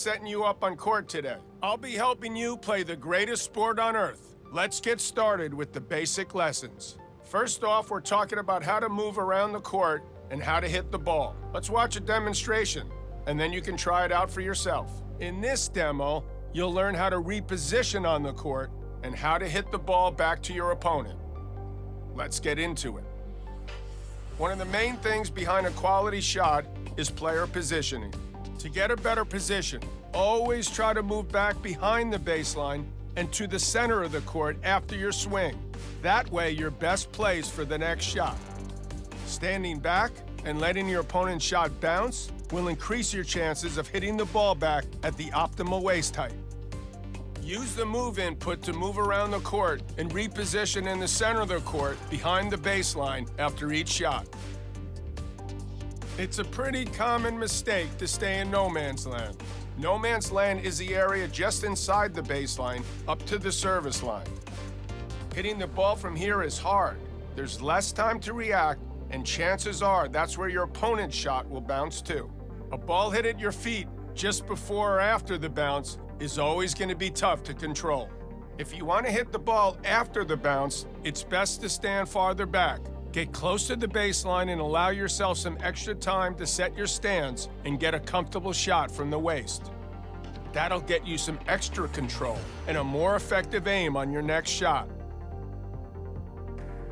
Setting you up on court today. I'll be helping you play the greatest sport on earth. Let's get started with the basic lessons. First off, we're talking about how to move around the court and how to hit the ball. Let's watch a demonstration, and then you can try it out for yourself. In this demo, you'll learn how to reposition on the court and how to hit the ball back to your opponent. Let's get into it. One of the main things behind a quality shot is player positioning. To get a better position, always try to move back behind the baseline and to the center of the court after your swing. That way, you're best placed for the next shot. Standing back and letting your opponent's shot bounce will increase your chances of hitting the ball back at the optimal waist height. Use the move input to move around the court and reposition in the center of the court behind the baseline after each shot. It's a pretty common mistake to stay in no man's land. No man's land is the area just inside the baseline up to the service line. Hitting the ball from here is hard. There's less time to react, and chances are that's where your opponent's shot will bounce to. A ball hit at your feet just before or after the bounce is always going to be tough to control. If you want to hit the ball after the bounce, it's best to stand farther back. Get close to the baseline and allow yourself some extra time to set your stance and get a comfortable shot from the waist. That'll get you some extra control and a more effective aim on your next shot.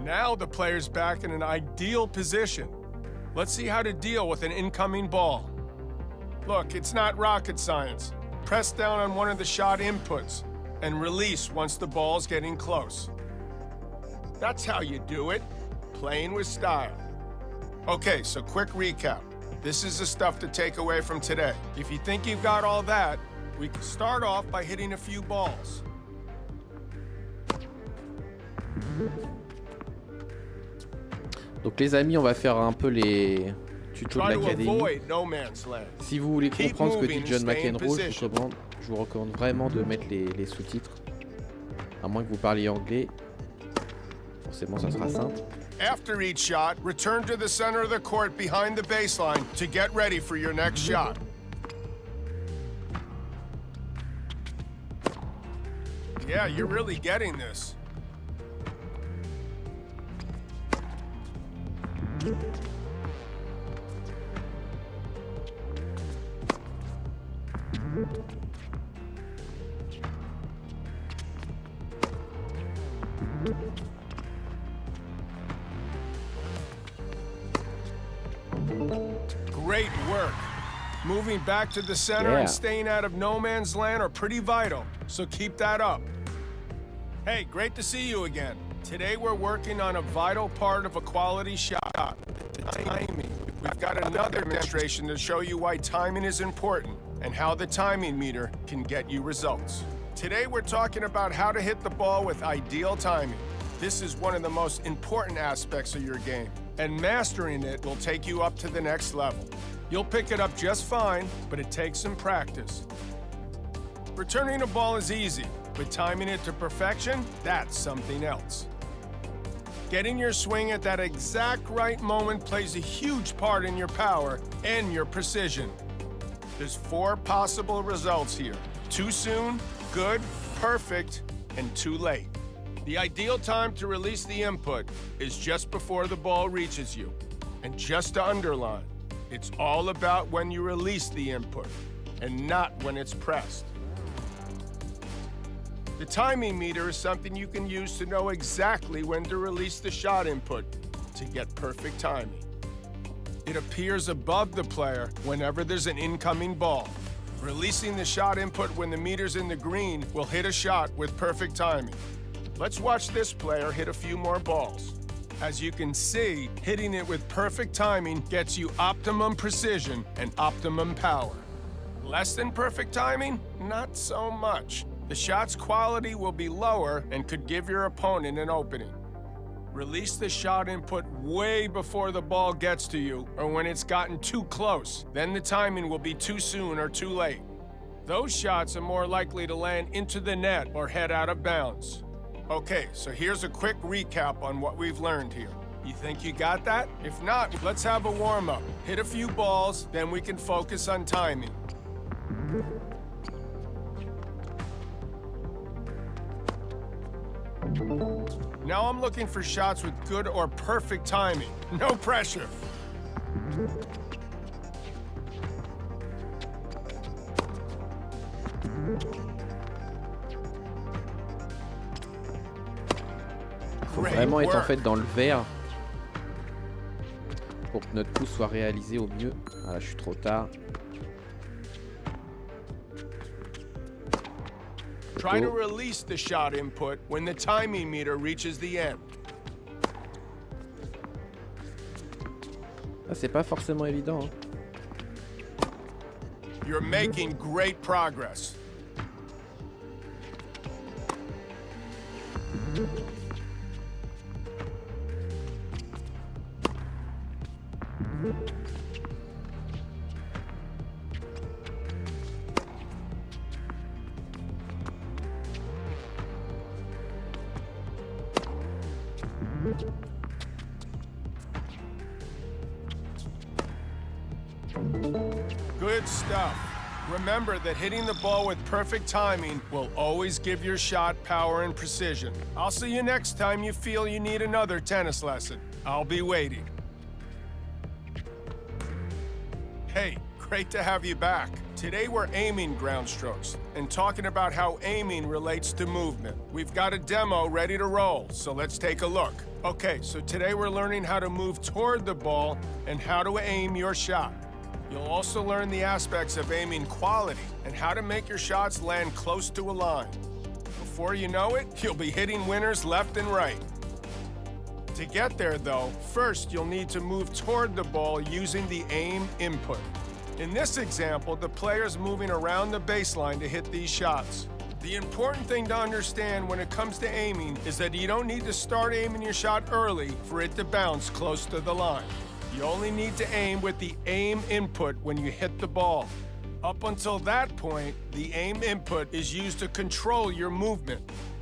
Now the player's back in an ideal position. Let's see how to deal with an incoming ball. Look, it's not rocket science. Press down on one of the shot inputs and release once the ball's getting close. That's how you do it. Playing with style. Okay, so quick recap. This is the stuff to take away from today. If you think you've got all that, we can start off by hitting a few balls. Donc les amis, on va faire un peu les tutos de l'Académie. Si vous voulez comprendre ce que dit John McEnroe, je vous recommande vraiment de mettre les sous-titres. À moins que vous parliez anglais. Forcément, ça sera simple. After each shot, return to the center of the court behind the baseline to get ready for your next shot. Yeah, you're really getting this. Great work. Moving back to the center and staying out of no man's land are pretty vital, so keep that up. Hey, great to see you again. Today we're working on a vital part of a quality shot, the timing. We've got another demonstration to show you why timing is important and how the timing meter can get you results. Today we're talking about how to hit the ball with ideal timing. This is one of the most important aspects of your game, and mastering it will take you up to the next level. You'll pick it up just fine, but it takes some practice. Returning a ball is easy, but timing it to perfection, that's something else. Getting your swing at that exact right moment plays a huge part in your power and your precision. There's 4 possible results here: too soon, good, perfect, and too late. The ideal time to release the input is just before the ball reaches you. And just to underline, it's all about when you release the input and not when it's pressed. The timing meter is something you can use to know exactly when to release the shot input to get perfect timing. It appears above the player whenever there's an incoming ball. Releasing the shot input when the meter's in the green will hit a shot with perfect timing. Let's watch this player hit a few more balls. As you can see, hitting it with perfect timing gets you optimum precision and optimum power. Less than perfect timing? Not so much. The shot's quality will be lower and could give your opponent an opening. Release the shot input way before the ball gets to you or when it's gotten too close. Then the timing will be too soon or too late. Those shots are more likely to land into the net or head out of bounds. Okay, so here's a quick recap on what we've learned here. You think you got that? If not, let's have a warm-up. Hit a few balls, then we can focus on timing. Now I'm looking for shots with good or perfect timing. No pressure. Faut vraiment être en fait dans le vert pour que notre coup soit réalisé au mieux. Ah là, je suis trop tard. Try to release the shot input when the timing meter reaches the end. Ah, c'est pas forcément évident. Hein. You're making great progress. Good stuff. Remember that hitting the ball with perfect timing will always give your shot power and precision. I'll see you next time you feel you need another tennis lesson. I'll be waiting. Hey, great to have you back. Today we're aiming ground strokes and talking about how aiming relates to movement. We've got a demo ready to roll, so let's take a look. Okay, so today we're learning how to move toward the ball and how to aim your shot. You'll also learn the aspects of aiming quality and how to make your shots land close to a line. Before you know it, you'll be hitting winners left and right. To get there, though, first you'll need to move toward the ball using the aim input. In this example, the player's moving around the baseline to hit these shots. The important thing to understand when it comes to aiming is that you don't need to start aiming your shot early for it to bounce close to the line. You only need to aim with the aim input when you hit the ball. Up until that point, the aim input is used to control your movement.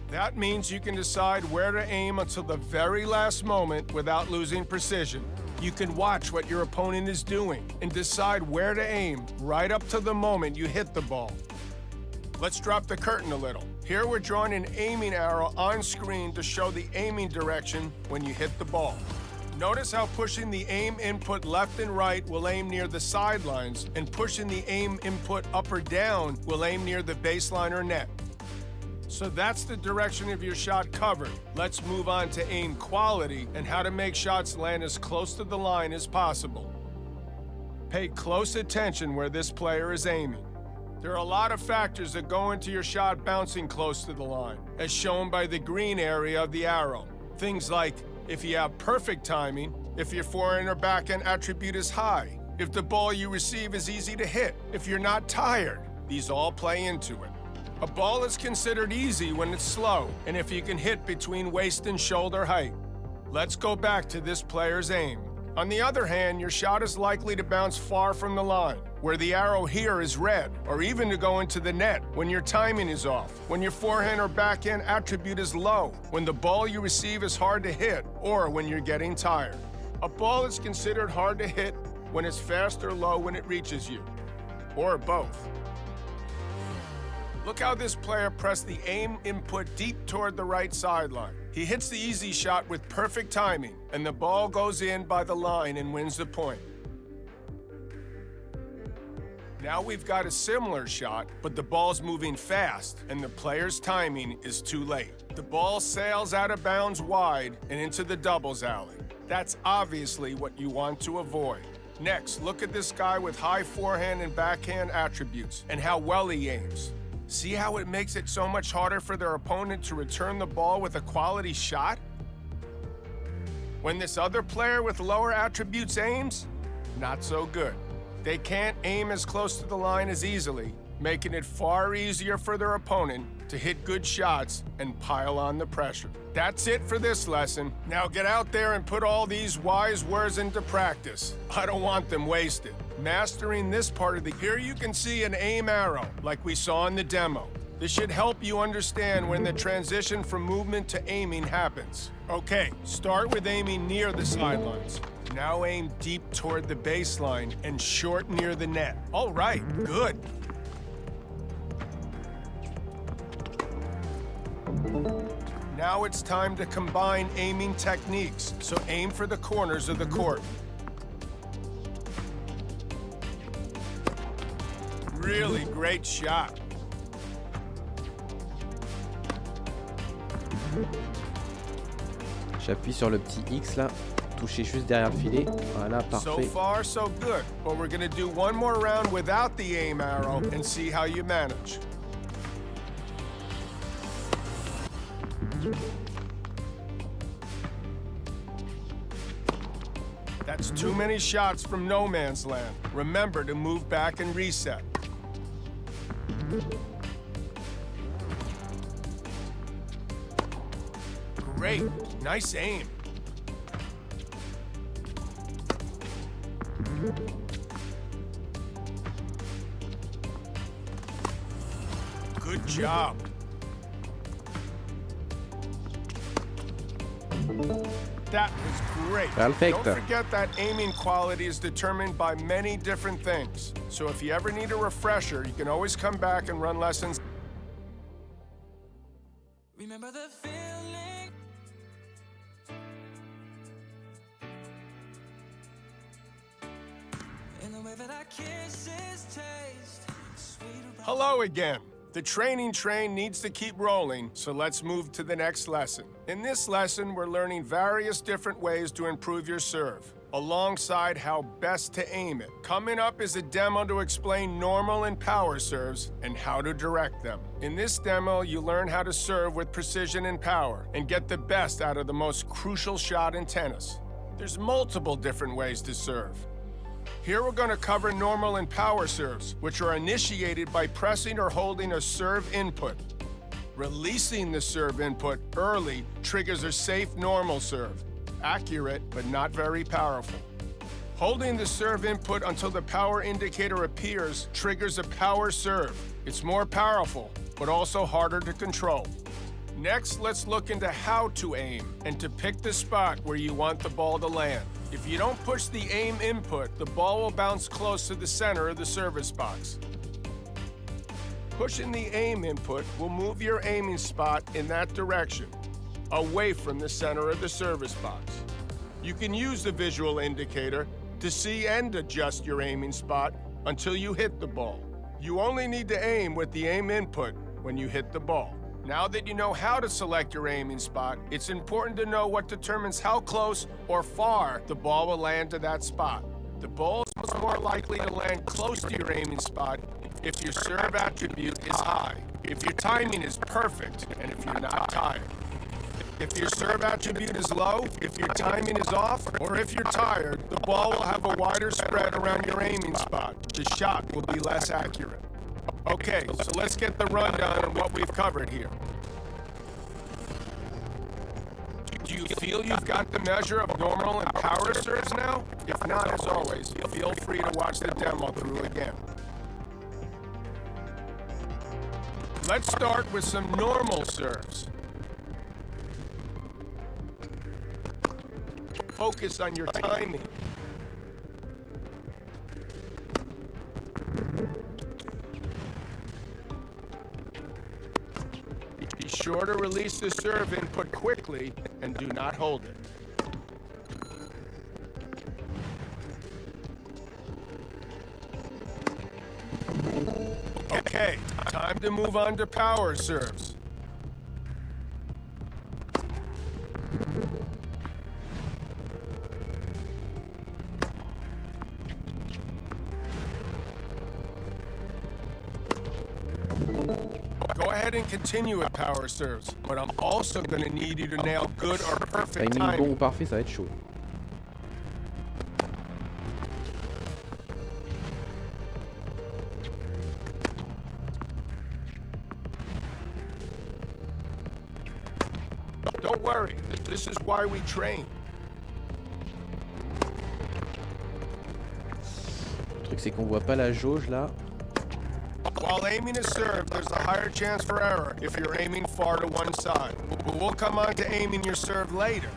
That means you can decide where to aim until the very last moment without losing precision. You can watch what your opponent is doing and decide where to aim right up to the moment you hit the ball. Let's drop the curtain a little. Here we're drawing an aiming arrow on screen to show the aiming direction when you hit the ball. Notice how pushing the aim input left and right will aim near the sidelines, and pushing the aim input up or down will aim near the baseline or net. So that's the direction of your shot covered. Let's move on to aim quality and how to make shots land as close to the line as possible. Pay close attention where this player is aiming. There are a lot of factors that go into your shot bouncing close to the line, as shown by the green area of the arrow. Things like if you have perfect timing, if your forehand or backhand attribute is high, if the ball you receive is easy to hit, if you're not tired. These all play into it. A ball is considered easy when it's slow, and if you can hit between waist and shoulder height. Let's go back to this player's aim. On the other hand, your shot is likely to bounce far from the line, where the arrow here is red, or even to go into the net when your timing is off, when your forehand or backhand attribute is low, when the ball you receive is hard to hit, or when you're getting tired. A ball is considered hard to hit when it's fast or low when it reaches you, or both. Look how this player pressed the aim input deep toward the right sideline. He hits the easy shot with perfect timing, and the ball goes in by the line and wins the point. Now we've got a similar shot, but the ball's moving fast, and the player's timing is too late. The ball sails out of bounds wide and into the doubles alley. That's obviously what you want to avoid. Next, look at this guy with high forehand and backhand attributes, and how well he aims. See how it makes it so much harder for their opponent to return the ball with a quality shot? When this other player with lower attributes aims, not so good. They can't aim as close to the line as easily, making it far easier for their opponent to hit good shots and pile on the pressure. That's it for this lesson. Now get out there and put all these wise words into practice. I don't want them wasted. Mastering this part of the... Here you can see an aim arrow, like we saw in the demo. This should help you understand when the transition from movement to aiming happens. Okay, start with aiming near the sidelines. Now aim deep toward the baseline and short near the net. All right, good. Now it's time to combine aiming techniques, so aim for the corners of the court. Really great shot. J'appuie sur le petit X là, toucher juste derrière le filet. Voilà, So parfait. far, so good. But we're gonna do one more round without the aim arrow and see how you manage. That's too many shots from no man's land. Remember to move back and reset. Great, nice aim. Good job. That was great. Perfect. Don't forget that aiming quality is determined by many different things. So if you ever need a refresher, you can always come back and run lessons. Remember the feeling. In the way that our kisses taste sweet. Hello again. The training train needs to keep rolling, so let's move to the next lesson. In this lesson, we're learning various different ways to improve your serve, alongside how best to aim it. Coming up is a demo to explain normal and power serves and how to direct them. In this demo, you learn how to serve with precision and power and get the best out of the most crucial shot in tennis. There's multiple different ways to serve. Here we're going to cover normal and power serves, which are initiated by pressing or holding a serve input. Releasing the serve input early triggers a safe normal serve. Accurate, but not very powerful. Holding the serve input until the power indicator appears triggers a power serve. It's more powerful, but also harder to control. Next, let's look into how to aim and to pick the spot where you want the ball to land. If you don't push the aim input, the ball will bounce close to the center of the service box. Pushing the aim input will move your aiming spot in that direction, away from the center of the service box. You can use the visual indicator to see and adjust your aiming spot until you hit the ball. You only need to aim with the aim input when you hit the ball. Now that you know how to select your aiming spot, it's important to know what determines how close or far the ball will land to that spot. The ball is more likely to land close to your aiming spot if your serve attribute is high, if your timing is perfect, and if you're not tired. If your serve attribute is low, if your timing is off, or if you're tired, the ball will have a wider spread around your aiming spot. The shot will be less accurate. Okay, so let's get the rundown on what we've covered here. Do you feel you've got the measure of normal and power serves now? If not, as always, feel free to watch the demo through again. Let's start with some normal serves. Focus on your timing. Be sure to release the serve input quickly and do not hold it. Okay, time to move on to power serves. Go ahead and continue with power serves, but I'm also going to need you to nail good or perfect Timing bon ou timing. parfait, ça va être chaud. Don't worry, this is why we train. Le truc c'est qu'on voit pas la jauge là. While aiming a serve, there's a higher chance for error if you're aiming far to one side. But we'll come on to aiming your serve later.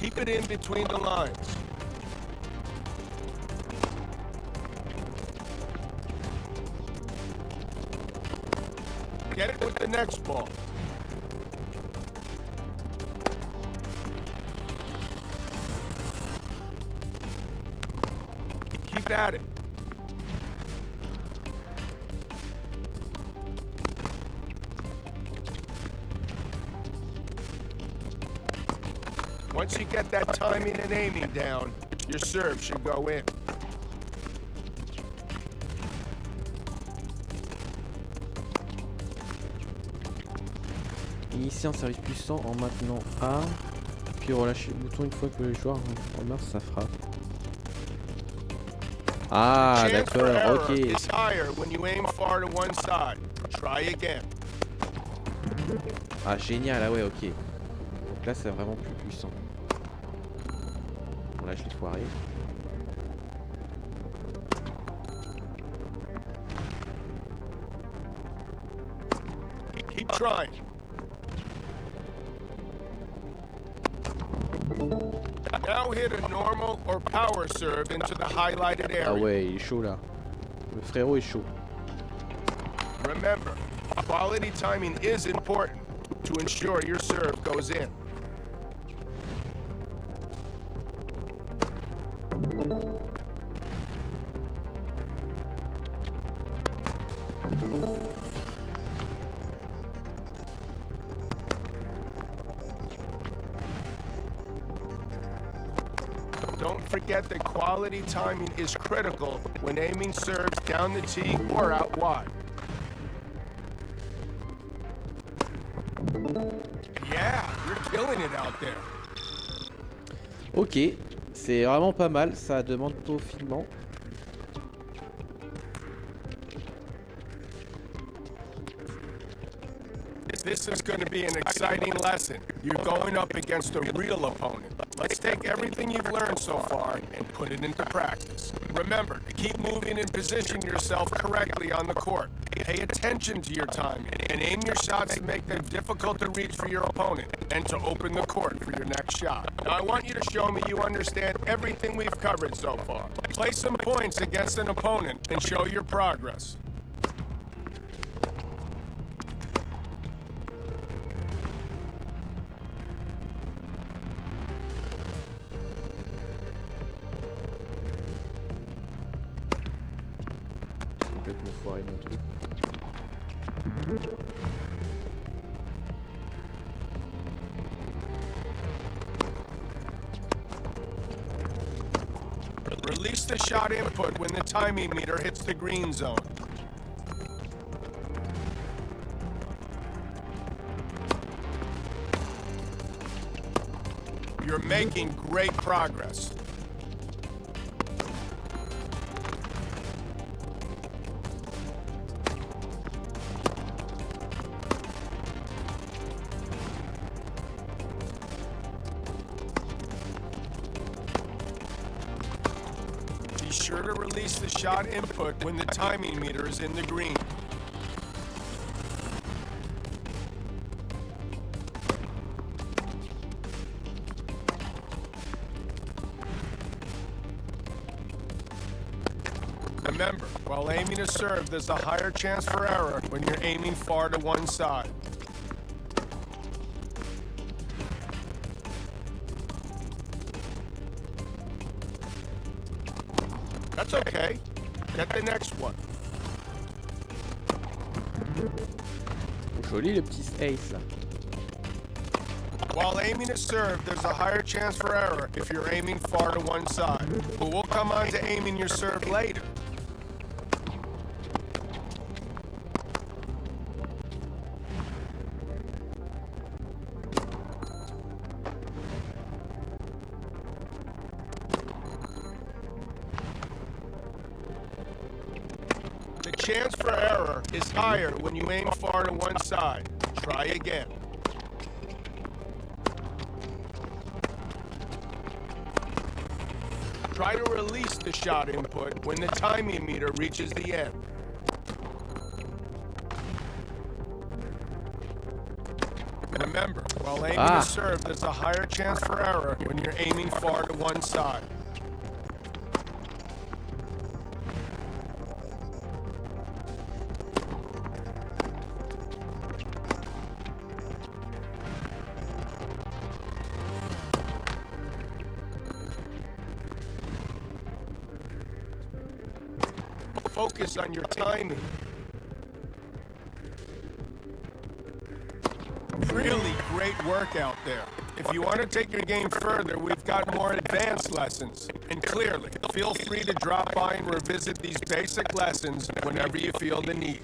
Keep it in between the lines. Get it with the next ball. Keep at it. Once you get that timing and aiming down, your serve should go in. Initier un service puissant en maintenant A, puis relâcher le bouton une fois que le joueur remarque sa frappe. Ah, d'accord, ok. Is higher when you aim far to one side. Try again. Ah, génial, ah ouais, ok. Donc là, c'est vraiment plus puissant. Bon, là, je l'ai foiré. Keep trying. Now hit a normal or power serve into the highlighted area. Ah ouais, il est chaud là. Le frérot est chaud. Remember, quality timing is important to ensure your serve goes in. Don't forget that quality timing is critical when aiming serves down the tee or out wide. Yeah, you're killing it out there. Ok, c'est vraiment pas mal, ça demande peaufinement. This is going to be an exciting lesson. You're going up against a real opponent. Let's take everything you've learned so far and put it into practice. Remember to keep moving and position yourself correctly on the court. Pay attention to your timing and aim your shots to make them difficult to reach for your opponent and to open the court for your next shot. Now I want you to show me you understand everything we've covered so far. Play some points against an opponent and show your progress. Complètement foiré mon truc. Release the shot input when the timing meter hits the green zone. You're making great progress. Be sure to release the shot input when the timing meter is in the green. Remember, while aiming a serve, there's a higher chance for error when you're aiming far to one side. That's okay. Get the next one. Joli le petit ace là. While aiming a serve, there's a higher chance for error if you're aiming far to one side. But we'll come on to aiming your serve later. The chance for error is higher when you aim far to one side. Try again. Try to release the shot input when the timing meter reaches the end. Remember, while aiming is served, there's a higher chance for error when you're aiming far to one side. Focus on your timing. Really great work out there. If you want to take your game further, we've got more advanced lessons. And clearly, feel free to drop by and revisit these basic lessons whenever you feel the need.